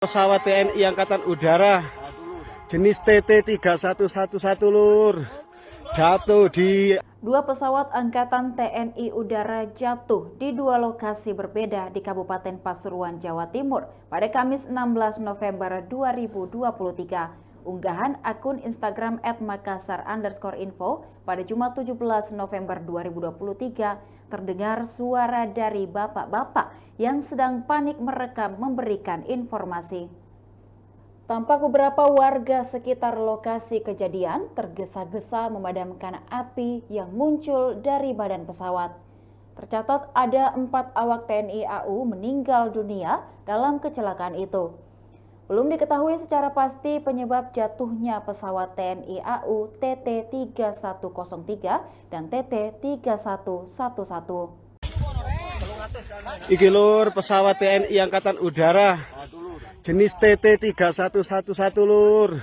Pesawat TNI Angkatan Udara jenis TT3111 Lur jatuh di Dua pesawat Angkatan TNI Udara jatuh di dua lokasi berbeda di Kabupaten Pasuruan, Jawa Timur pada Kamis 16 November 2023. Unggahan akun Instagram @makassar_info pada Jumat 17 November 2023 terdengar suara dari bapak-bapak yang sedang panik merekam memberikan informasi. Tampak beberapa warga sekitar lokasi kejadian tergesa-gesa memadamkan api yang muncul dari badan pesawat. Tercatat ada 4 awak TNI AU meninggal dunia dalam kecelakaan itu. Belum diketahui secara pasti penyebab jatuhnya pesawat TNI AU TT3103 dan TT3111. iki Lur, pesawat TNI Angkatan Udara jenis TT3111 Lur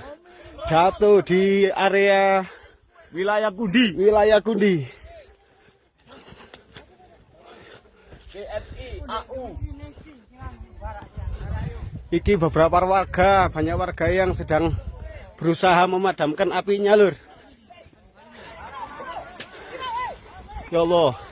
jatuh di area wilayah Gundi. TNI AU. Iki beberapa warga, banyak warga yang sedang berusaha memadamkan apinya Lur. Ya Allah.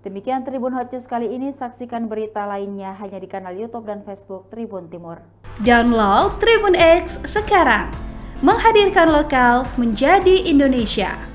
Demikian Tribun Hot News kali ini, saksikan berita lainnya hanya di kanal YouTube dan Facebook Tribun Timur. Download Tribun X sekarang, menghadirkan lokal menjadi Indonesia.